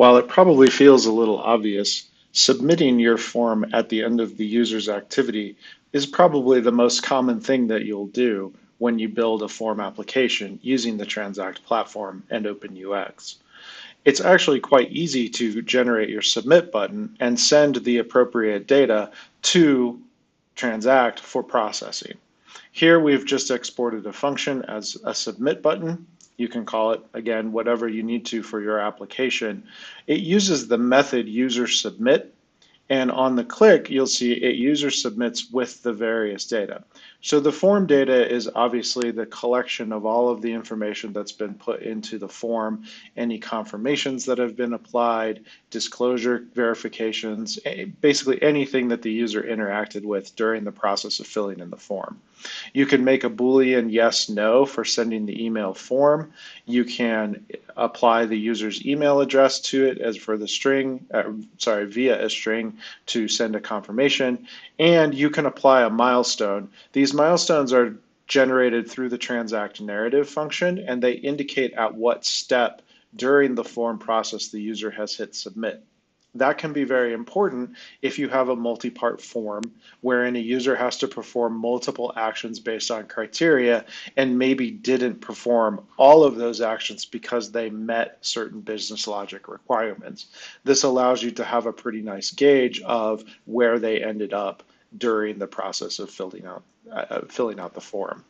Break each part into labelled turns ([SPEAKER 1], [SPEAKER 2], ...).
[SPEAKER 1] While it probably feels a little obvious, submitting your form at the end of the user's activity is probably the most common thing that you'll do when you build a form application using the Transact platform and OpenUX. It's actually quite easy to generate your submit button and send the appropriate data to Transact for processing. Here we've just exported a function as a submit button. You can call it, again, whatever you need to for your application. It uses the method user submit, and on the click, you'll see it user submits with the various data. So the form data is obviously the collection of all of the information that's been put into the form, any confirmations that have been applied, disclosure verifications, basically anything that the user interacted with during the process of filling in the form. You can make a Boolean yes, no for sending the email form. You can apply the user's email address to it as for the string, via a string to send a confirmation. And you can apply a milestone. These milestones are generated through the transact narrative function, and they indicate at what step during the form process the user has hit submit. That can be very important if you have a multi-part form wherein a user has to perform multiple actions based on criteria and maybe didn't perform all of those actions because they met certain business logic requirements. This allows you to have a pretty nice gauge of where they ended up during the process of filling out the form.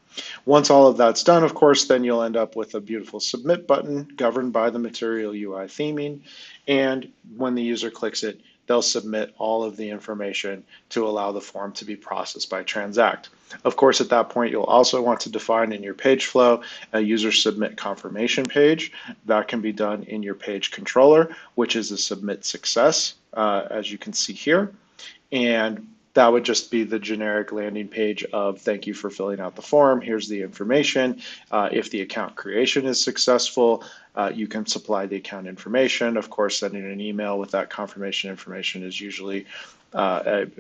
[SPEAKER 1] Once all of that's done, of course, then you'll end up with a beautiful submit button governed by the Material UI theming. And when the user clicks it, they'll submit all of the information to allow the form to be processed by Transact. Of course, at that point, you'll also want to define in your page flow a user submit confirmation page. That can be done in your page controller, which is a submit success, as you can see here. And that would just be the generic landing page of thank you for filling out the form. Here's the information. If the account creation is successful, you can supply the account information. Of course, sending an email with that confirmation information is usually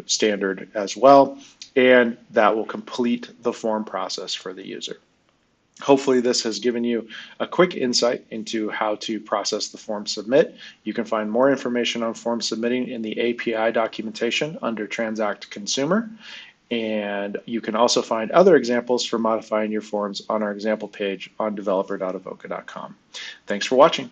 [SPEAKER 1] standard as well. And that will complete the form process for the user. Hopefully this has given you a quick insight into how to process the form submit. You can find more information on form submitting in the API documentation under Transact Consumer. And you can also find other examples for modifying your forms on our example page on developer.avoka.com. Thanks for watching.